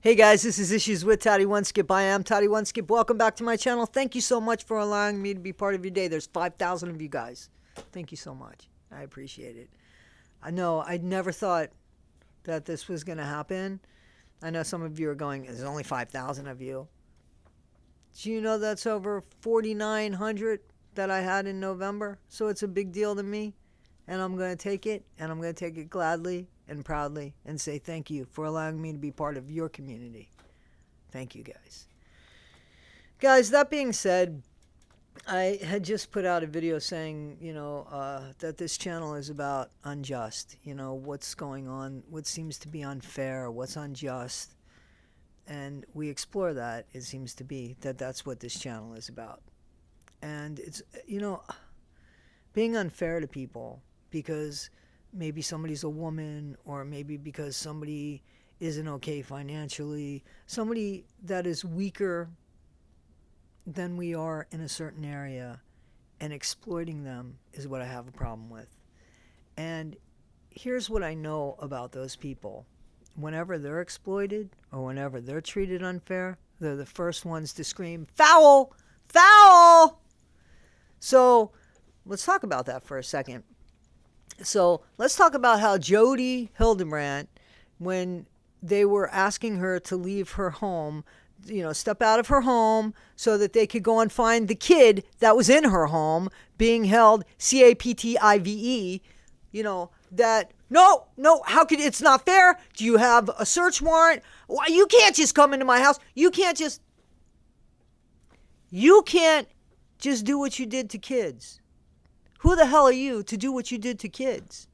Hey guys, this is Issues with Toddy One Skip. I am Toddy One Skip. Welcome back to my channel. Thank you so much for allowing me to be part of your day. There's 5,000 of you guys. Thank you so much. I appreciate it. I know I never thought that this was going to happen. I know some of you are going, there's only 5,000 of you. Do you know that's over 4,900 that I had in November? So it's a big deal to me. And I'm going to take it, and I'm going to take it gladly and proudly and say thank you for allowing me to be part of your community. Thank you, guys. Guys, that being said, I had just put out a video saying, that this channel is about unjust. What's going on, what seems to be unfair, what's unjust. And we explore that. It seems to be that that's what this channel is about. And it's, being unfair to people because maybe somebody's a woman, or maybe because somebody isn't okay financially, somebody that is weaker than we are in a certain area, and exploiting them is what I have a problem with. And here's what I know about those people. Whenever they're exploited or whenever they're treated unfair, they're the first ones to scream, "Foul! Foul!" So let's talk about that for a second. So let's talk about how Jodi Hildebrandt, when they were asking her to leave her home, step out of her home so that they could go and find the kid that was in her home being held captive, that no, how could, it's not fair. Do you have a search warrant? Why, you can't just come into my house. You can't just do what you did to kids. Who the hell are you to do what you did to kids?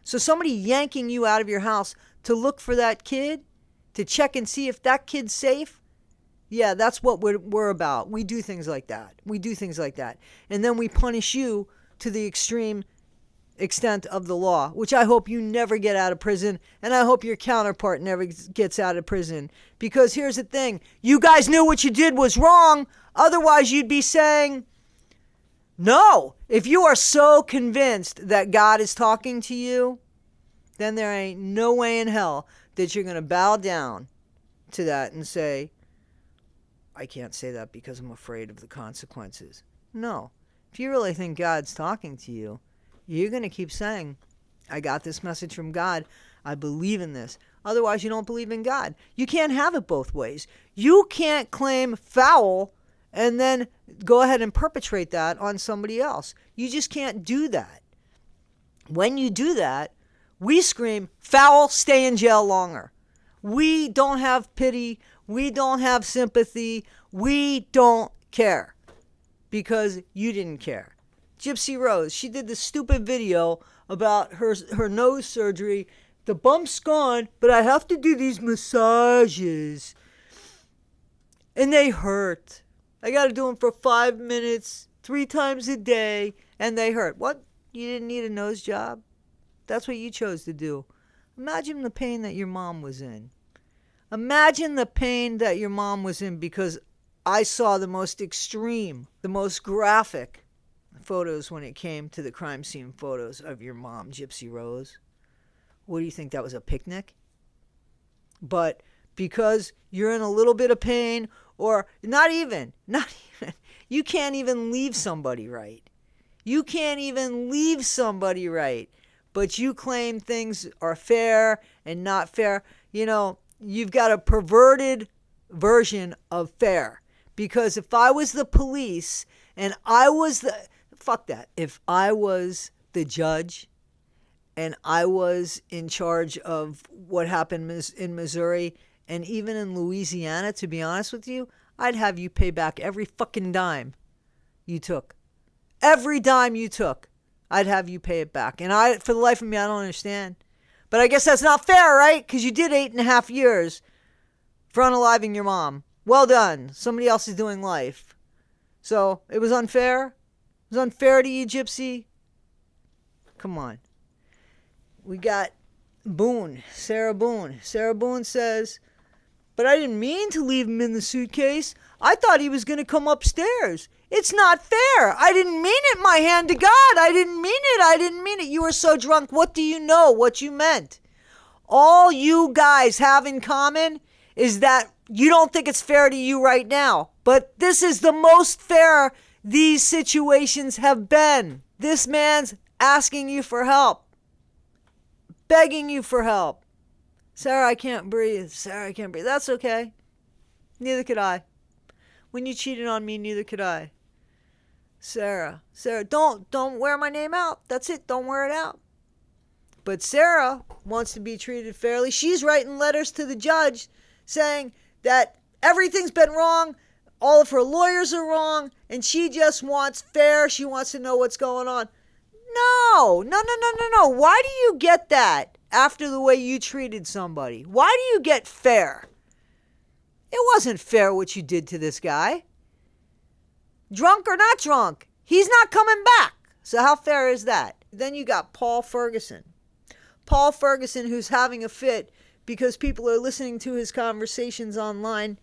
So somebody yanking you out of your house to look for that kid, to check and see if that kid's safe, yeah, that's what we're about. We do things like that. And then we punish you to the extreme extent of the law, which I hope you never get out of prison, and I hope your counterpart never gets out of prison. Because here's the thing. You guys knew what you did was wrong. Otherwise, you'd be saying, no. If you are so convinced that God is talking to you, then there ain't no way in hell that you're going to bow down to that and say, I can't say that because I'm afraid of the consequences. No. If you really think God's talking to you, you're going to keep saying, I got this message from God. I believe in this. Otherwise, you don't believe in God. You can't have it both ways. You can't claim foul and then go ahead and perpetrate that on somebody else. You just can't do that. When you do that, we scream, foul, stay in jail longer. We don't have pity. We don't have sympathy. We don't care because you didn't care. Gypsy Rose, she did this stupid video about her nose surgery. The bump's gone, but I have to do these massages. And they hurt. I got to do them for 5 minutes, 3 times a day, and they hurt. What? You didn't need a nose job? That's what you chose to do. Imagine the pain that your mom was in. Imagine the pain that your mom was in, because I saw the most extreme, the most graphic photos when it came to the crime scene photos of your mom, Gypsy Rose. What do you think? That was a picnic? But because you're in a little bit of pain, or not even, you can't even leave somebody right. But you claim things are fair and not fair. You've got a perverted version of fair. Because if I was the police and if I was the judge and I was in charge of what happened in Missouri and even in Louisiana, to be honest with you, I'd have you pay back every fucking dime you took. Every dime you took, I'd have you pay it back. And for the life of me, I don't understand. But I guess that's not fair, right? Because you did 8.5 years for unaliving your mom. Well done. Somebody else is doing life. So it was unfair? It was unfair to you, Gypsy? Come on. We got Boone, Sarah Boone. Sarah Boone says, but I didn't mean to leave him in the suitcase. I thought he was going to come upstairs. It's not fair. I didn't mean it, my hand to God. I didn't mean it. You were so drunk. What do you know what you meant? All you guys have in common is that you don't think it's fair to you right now. But this is the most fair these situations have been. This man's asking you for help, begging you for help. Sarah, I can't breathe. Sarah, I can't breathe. That's okay. Neither could I. When you cheated on me, neither could I. Sarah, don't wear my name out. That's it. Don't wear it out. But Sarah wants to be treated fairly. She's writing letters to the judge saying that everything's been wrong, all of her lawyers are wrong, and she just wants fair. She wants to know what's going on. No. Why do you get that after the way you treated somebody? Why do you get fair? It wasn't fair what you did to this guy. Drunk or not drunk, he's not coming back. So how fair is that? Then you got Paul Ferguson. Paul Ferguson, who's having a fit because people are listening to his conversations online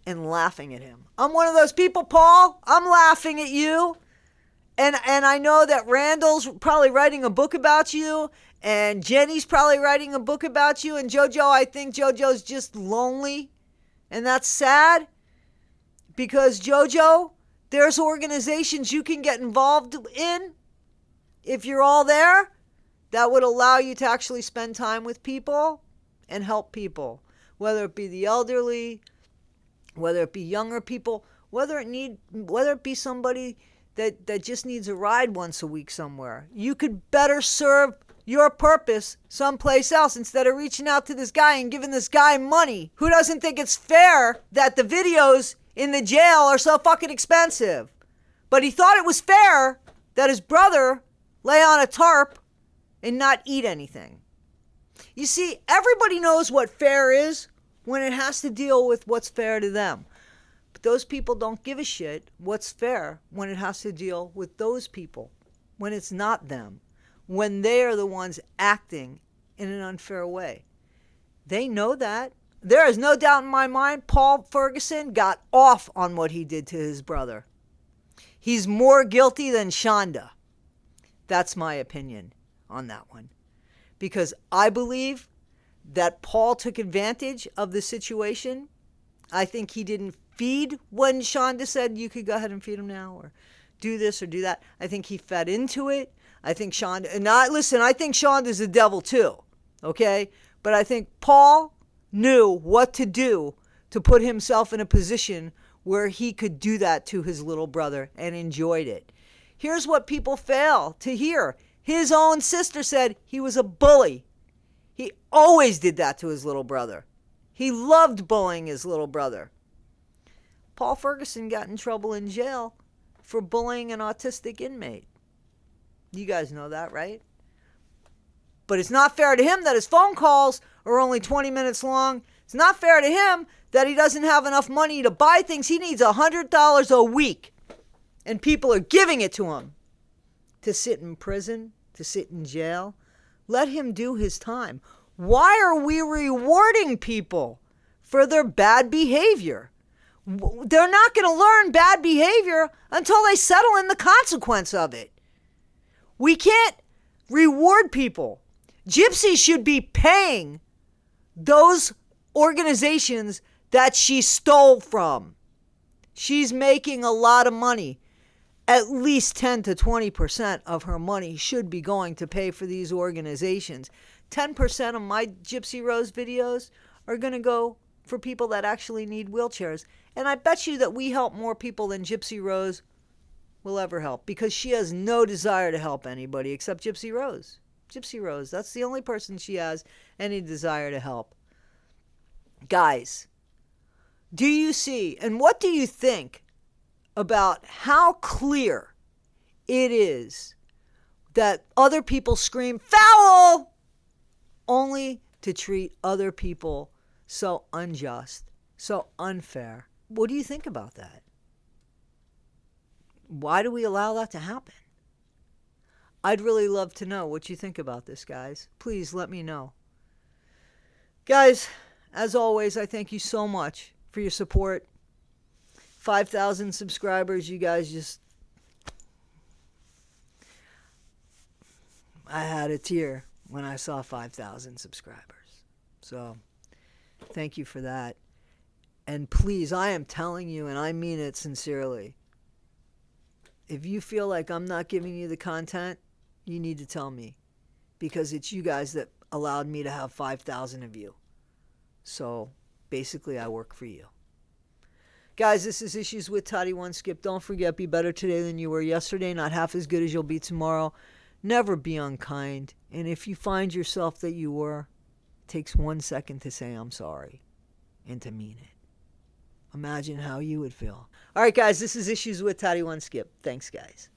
and laughing at him. I'm one of those people, Paul. I'm laughing at you. And I know that Randall's probably writing a book about you, and Jenny's probably writing a book about you, and JoJo, I think JoJo's just lonely. And that's sad because JoJo, there's organizations you can get involved in if you're all there that would allow you to actually spend time with people and help people, whether it be the elderly, whether it be younger people, whether it be somebody that just needs a ride once a week somewhere. You could better serve your purpose someplace else instead of reaching out to this guy and giving this guy money who doesn't think it's fair that the videos in the jail are so fucking expensive. But he thought it was fair that his brother lay on a tarp and not eat anything. You see, everybody knows what fair is when it has to deal with what's fair to them. But those people don't give a shit what's fair when it has to deal with those people, when it's not them, when they are the ones acting in an unfair way. They know that. There is no doubt in my mind Paul Ferguson got off on what he did to his brother. He's more guilty than Shonda. That's my opinion on that one. Because I believe that Paul took advantage of the situation. I think he didn't feed when Shonda said you could go ahead and feed him now or do this or do that. I think he fed into it. I think Shonda, I think Shonda's the devil too, okay? But I think Paul knew what to do to put himself in a position where he could do that to his little brother and enjoyed it. Here's what people fail to hear. His own sister said he was a bully. He always did that to his little brother. He loved bullying his little brother. Paul Ferguson got in trouble in jail for bullying an autistic inmate. You guys know that, right? But it's not fair to him that his phone calls are only 20 minutes long. It's not fair to him that he doesn't have enough money to buy things. He needs $100 a week. And people are giving it to him to sit in prison, to sit in jail. Let him do his time. Why are we rewarding people for their bad behavior? They're not going to learn bad behavior until they settle in the consequence of it. We can't reward people. Gypsy should be paying those organizations that she stole from. She's making a lot of money. At least 10 to 20% of her money should be going to pay for these organizations. 10% of my Gypsy Rose videos are going to go for people that actually need wheelchairs. And I bet you that we help more people than Gypsy Rose will ever help, because she has no desire to help anybody except Gypsy Rose. Gypsy Rose, that's the only person she has any desire to help. Guys, do you see, and what do you think about how clear it is that other people scream foul only to treat other people so unjust, so unfair? What do you think about that? Why do we allow that to happen? I'd really love to know what you think about this, guys. Please let me know. Guys, as always, I thank you so much for your support. 5,000 subscribers, you guys just... I had a tear when I saw 5,000 subscribers. So, thank you for that. And please, I am telling you, and I mean it sincerely, if you feel like I'm not giving you the content, you need to tell me, because it's you guys that allowed me to have 5,000 of you. So basically, I work for you. Guys, this is Issues with Toddy One Skip. Don't forget, be better today than you were yesterday, not half as good as you'll be tomorrow. Never be unkind. And if you find yourself that you were, it takes 1 second to say I'm sorry and to mean it. Imagine how you would feel. All right, guys, this is Issues with Toddy One Skip. Thanks, guys.